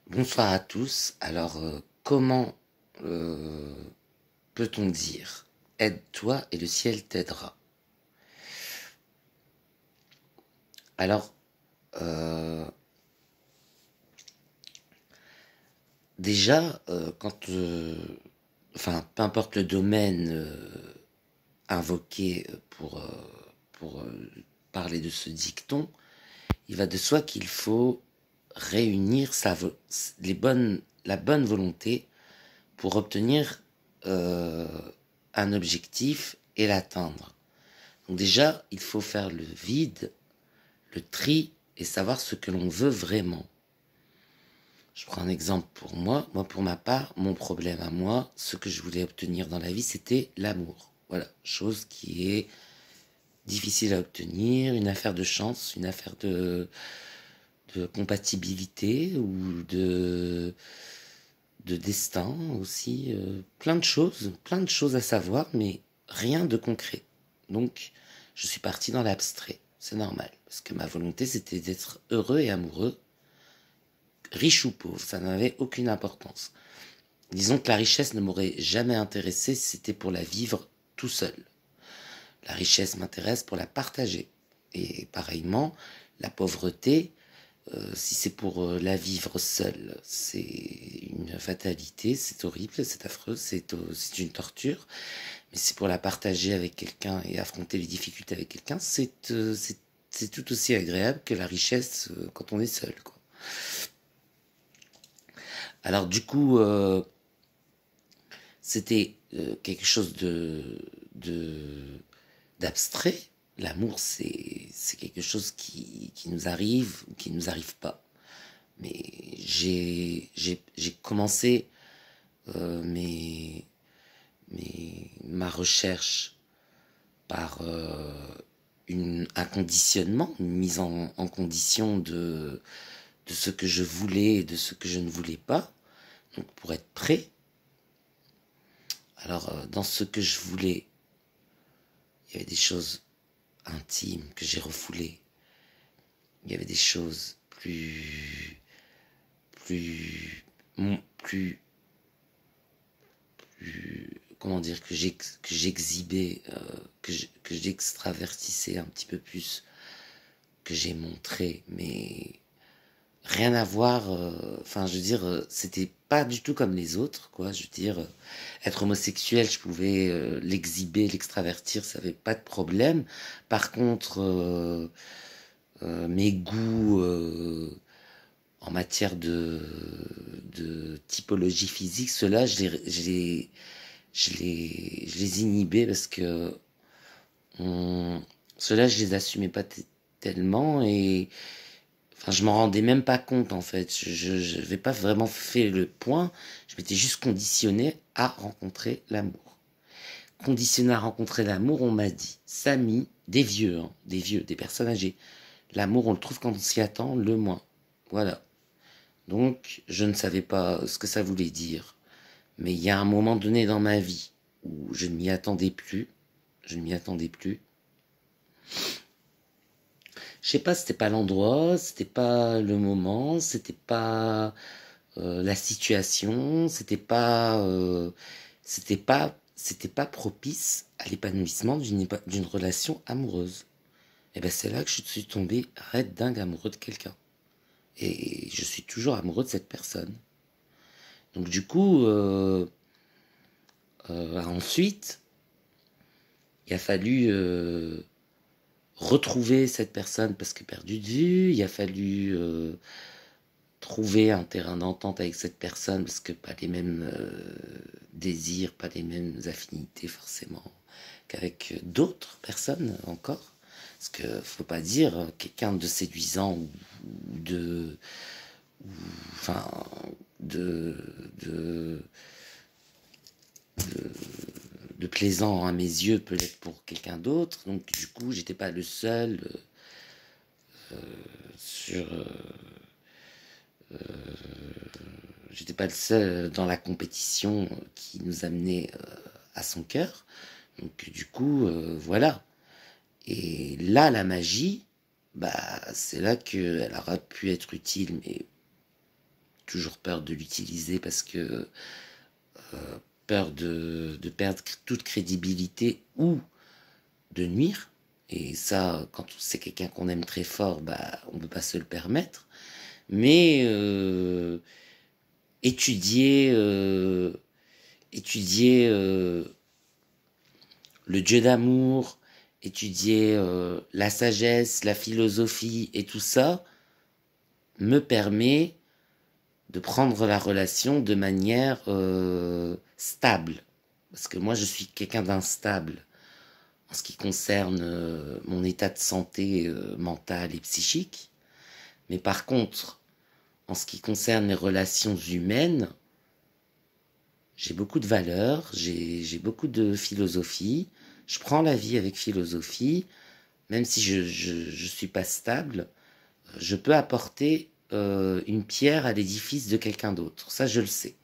Bonsoir à tous. Alors, comment euh, peut-on dire aide-toi et le ciel t'aidera? Alors, euh, déjà, enfin, peu importe le domaine invoqué pour parler de ce dicton, il va de soi qu'il faut réunir la bonne volonté pour obtenir euh, un objectif et l'atteindre. Donc déjà, il faut faire le vide, le tri et savoir ce que l'on veut vraiment. Je prends un exemple pour moi. Moi, pour ma part, mon problème à moi, ce que je voulais obtenir dans la vie, c'était l'amour. Voilà, chose qui est difficile à obtenir, une affaire de chance, une affaire de compatibilité ou de destin aussi. Plein de choses à savoir, mais rien de concret. Donc, je suis parti dans l'abstrait. C'est normal, parce que ma volonté, c'était d'être heureux et amoureux, riche ou pauvre, ça n'avait aucune importance. Disons que la richesse ne m'aurait jamais intéressé si c'était pour la vivre tout seul. La richesse m'intéresse pour la partager. Et pareillement, la pauvreté, si c'est pour la vivre seule, c'est une fatalité, c'est horrible, c'est affreux, c'est une torture. Mais si c'est pour la partager avec quelqu'un et affronter les difficultés avec quelqu'un, c'est tout aussi agréable que la richesse quand on est seul, quoi. Alors du coup, c'était quelque chose d'abstrait. L'amour, c'est quelque chose qui nous arrive ou qui nous arrive pas. Mais j'ai commencé ma recherche par un conditionnement, une mise en condition de ce que je voulais et de ce que je ne voulais pas, donc pour être prêt. Alors, dans ce que je voulais, il y avait des choses intimes que j'ai refoulées. Il y avait des choses plus, plus, comment dire, que j'exhibais, que j'extravertissais un petit peu plus, que j'ai montré, mais rien à voir. Enfin, je veux dire, c'était pas du tout comme les autres, quoi. Je veux dire, être homosexuel, je pouvais l'exhiber, l'extravertir, ça avait pas de problème. Par contre, mes goûts en matière de typologie physique, ceux-là, je les inhibais parce que on, ceux-là, je les assumais pas tellement et enfin, je m'en rendais même pas compte en fait. Je n'avais pas vraiment fait le point. Je m'étais juste conditionné à rencontrer l'amour. Conditionné à rencontrer l'amour, on m'a dit, Samy, des vieux, des personnes âgées. L'amour, on le trouve quand on s'y attend le moins. Voilà. Donc, je ne savais pas ce que ça voulait dire. Mais il y a un moment donné dans ma vie où je ne m'y attendais plus. Je ne m'y attendais plus. Je sais pas, c'était pas l'endroit, c'était pas le moment, c'était pas la situation, c'était pas propice à l'épanouissement d'une relation amoureuse. Et ben c'est là que je suis tombé raide dingue amoureux de quelqu'un. Et je suis toujours amoureux de cette personne. Donc du coup, ensuite, il a fallu retrouver cette personne parce que perdu de vue. Il a fallu trouver un terrain d'entente avec cette personne parce que pas les mêmes désirs, pas les mêmes affinités forcément qu'avec d'autres personnes encore. Parce que faut pas dire quelqu'un de séduisant ou de, ou, enfin, de, de, de plaisant à mes yeux peut l'être pour quelqu'un d'autre. Donc du coup, j'étais pas le seul sur j'étais pas le seul dans la compétition qui nous amenait à son cœur. Donc du coup, voilà. Et là, la magie, bah, c'est là qu'elle aura pu être utile, mais toujours peur de l'utiliser parce que peur de perdre toute crédibilité ou de nuire. Et ça, quand c'est quelqu'un qu'on aime très fort, bah, on ne peut pas se le permettre. Mais étudier, étudier le Dieu d'amour, étudier la sagesse, la philosophie et tout ça me permet de prendre la relation de manière stable. Parce que moi, je suis quelqu'un d'instable en ce qui concerne mon état de santé mentale et psychique. Mais par contre, en ce qui concerne les relations humaines, j'ai beaucoup de valeurs, j'ai beaucoup de philosophie. Je prends la vie avec philosophie. Même si je suis pas stable, je peux apporter une pierre à l'édifice de quelqu'un d'autre. Ça, je le sais.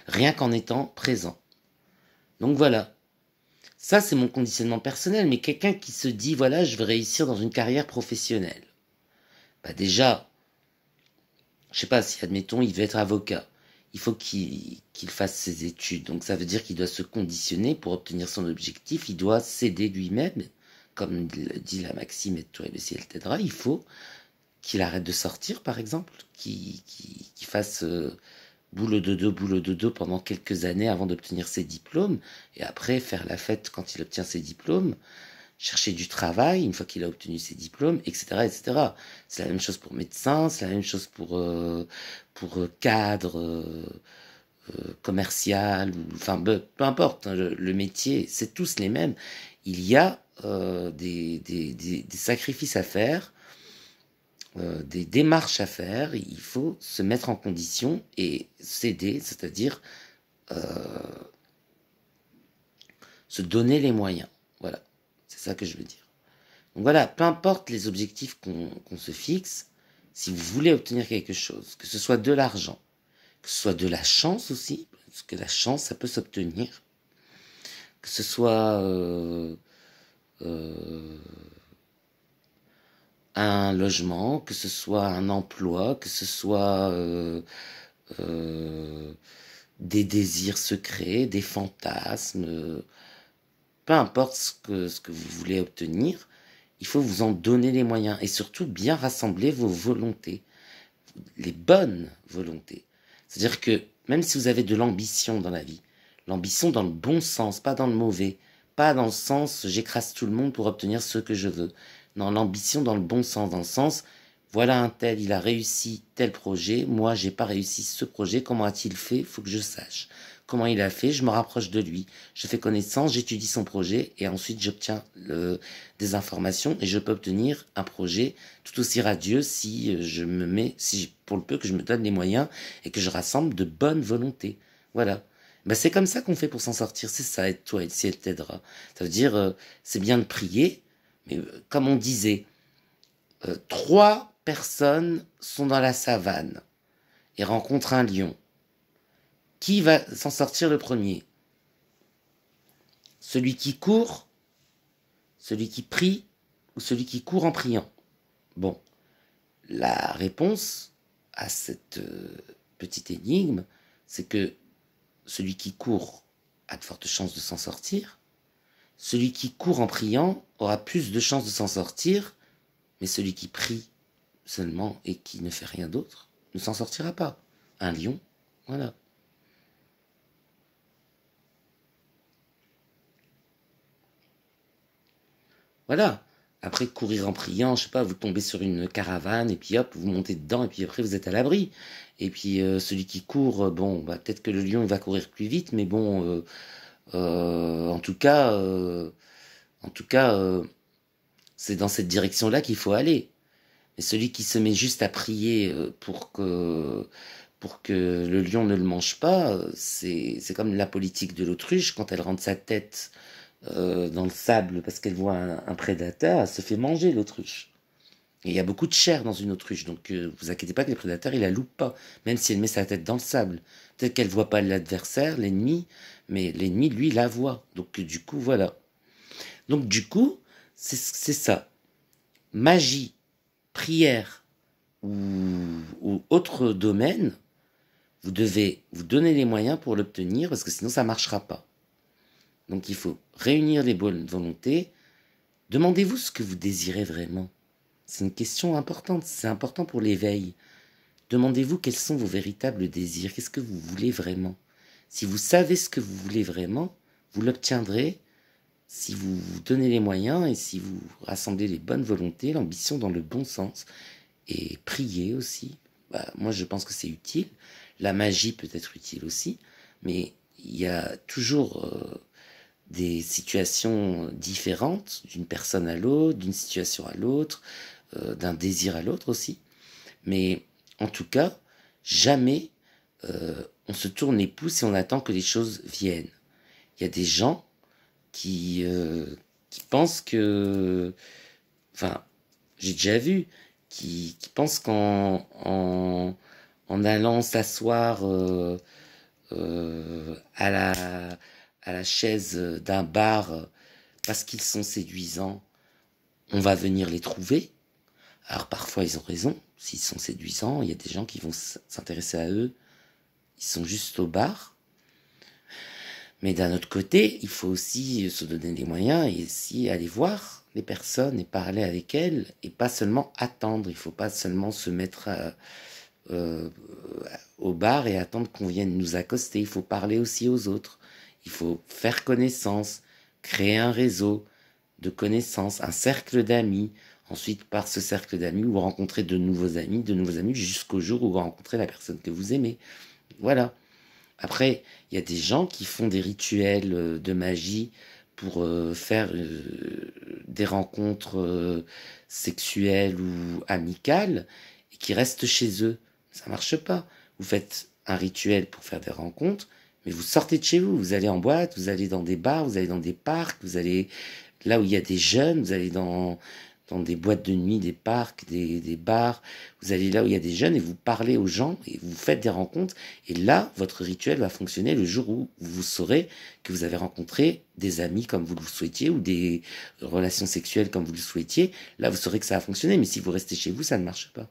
Rien qu'en étant présent. Donc voilà. Ça, c'est mon conditionnement personnel. Mais quelqu'un qui se dit, voilà, je veux réussir dans une carrière professionnelle. Bah déjà, je sais pas si, admettons, il veut être avocat. Il faut qu'il fasse ses études. Donc ça veut dire qu'il doit se conditionner pour obtenir son objectif. Il doit s'aider lui-même. Comme dit la maxime, et tout réussir, etc. Il faut qu'il arrête de sortir, par exemple. Qu'il fasse boulot dodo pendant quelques années avant d'obtenir ses diplômes. Et après, faire la fête quand il obtient ses diplômes. Chercher du travail une fois qu'il a obtenu ses diplômes, etc., etc. C'est la même chose pour médecin, c'est la même chose pour cadre commercial, enfin peu importe, hein, le métier, c'est tous les mêmes. Il y a des sacrifices à faire, des démarches à faire. Il faut se mettre en condition et s'aider, c'est-à-dire se donner les moyens. Voilà. C'est ça que je veux dire. Donc voilà, peu importe les objectifs qu'on se fixe, si vous voulez obtenir quelque chose, que ce soit de l'argent, que ce soit de la chance aussi, parce que la chance, ça peut s'obtenir, que ce soit un logement, que ce soit un emploi, que ce soit des désirs secrets, des fantasmes, peu importe ce que vous voulez obtenir, il faut vous en donner les moyens et surtout bien rassembler vos volontés, les bonnes volontés. C'est-à-dire que même si vous avez de l'ambition dans la vie, l'ambition dans le bon sens, pas dans le mauvais, pas dans le sens j'écrase tout le monde pour obtenir ce que je veux. Non, l'ambition dans le bon sens, dans le sens voilà un tel, il a réussi tel projet, moi j'ai pas réussi ce projet, comment a-t-il fait? Faut que je sache. Comment il a fait? Je me rapproche de lui, je fais connaissance, j'étudie son projet et ensuite j'obtiens des informations et je peux obtenir un projet tout aussi radieux si je me mets, si pour le peu que je me donne les moyens et que je rassemble de bonnes volontés. Voilà. Ben c'est comme ça qu'on fait pour s'en sortir, c'est ça, aide-toi, et si elle t'aidera. Ça veut dire, c'est bien de prier, mais comme on disait, 3 personnes sont dans la savane et rencontrent un lion. Qui va s'en sortir le premier? Celui qui court, celui qui prie ou celui qui court en priant? Bon, la réponse à cette petite énigme, c'est que celui qui court a de fortes chances de s'en sortir. Celui qui court en priant aura plus de chances de s'en sortir, mais celui qui prie seulement et qui ne fait rien d'autre ne s'en sortira pas. Un lion, voilà. Voilà. Après, courir en priant, je sais pas, vous tombez sur une caravane et puis hop, vous montez dedans et puis après vous êtes à l'abri. Et puis celui qui court, bon, bah, peut-être que le lion il va courir plus vite, mais bon, en tout cas, c'est dans cette direction-là qu'il faut aller. Mais celui qui se met juste à prier pour que le lion ne le mange pas, c'est comme la politique de l'autruche, quand elle rentre sa tête dans le sable parce qu'elle voit un prédateur, elle se fait manger l'autruche. Et il y a beaucoup de chair dans une autruche, donc vous inquiétez pas que les prédateurs, ils la loupent pas, même si elle met sa tête dans le sable. Peut-être qu'elle voit pas l'adversaire, l'ennemi, mais l'ennemi, lui, la voit. Donc du coup, voilà. Donc du coup, c'est ça. Magie, prière ou ou autre domaine, vous devez vous donner les moyens pour l'obtenir, parce que sinon ça ne marchera pas. Donc il faut réunir les bonnes volontés. Demandez-vous ce que vous désirez vraiment. C'est une question importante, c'est important pour l'éveil. Demandez-vous quels sont vos véritables désirs, qu'est-ce que vous voulez vraiment. Si vous savez ce que vous voulez vraiment, vous l'obtiendrez si vous vous donnez les moyens et si vous rassemblez les bonnes volontés, l'ambition dans le bon sens. Et prier aussi. Moi, je pense que c'est utile. La magie peut être utile aussi, mais il y a toujours des situations différentes d'une personne à l'autre, d'une situation à l'autre, d'un désir à l'autre aussi. Mais en tout cas, jamais on se tourne les pouces et on attend que les choses viennent. Il y a des gens qui pensent que... Enfin, j'ai déjà vu, qui pensent en allant s'asseoir à la chaise d'un bar parce qu'ils sont séduisants, on va venir les trouver. Alors parfois ils ont raison, s'ils sont séduisants, il y a des gens qui vont s'intéresser à eux, ils sont juste au bar. Mais d'un autre côté, il faut aussi se donner les moyens et aussi aller voir les personnes et parler avec elles et pas seulement attendre. Il ne faut pas seulement se mettre au bar et attendre qu'on vienne nous accoster. Il faut parler aussi aux autres. Il faut faire connaissance, créer un réseau de connaissances, un cercle d'amis. Ensuite, par ce cercle d'amis, vous rencontrez de nouveaux amis jusqu'au jour où vous rencontrez la personne que vous aimez. Voilà. Après, il y a des gens qui font des rituels de magie pour faire des rencontres sexuelles ou amicales et qui restent chez eux. Ça marche pas. Vous faites un rituel pour faire des rencontres, mais vous sortez de chez vous. Vous allez en boîte, vous allez dans des bars, vous allez dans des parcs, vous allez là où il y a des jeunes, vous allez dans des boîtes de nuit, des parcs, des bars. Vous allez là où il y a des jeunes et vous parlez aux gens et vous faites des rencontres. Et là, votre rituel va fonctionner le jour où vous saurez que vous avez rencontré des amis comme vous le souhaitiez ou des relations sexuelles comme vous le souhaitiez. Là, vous saurez que ça a fonctionné. Mais si vous restez chez vous, ça ne marche pas.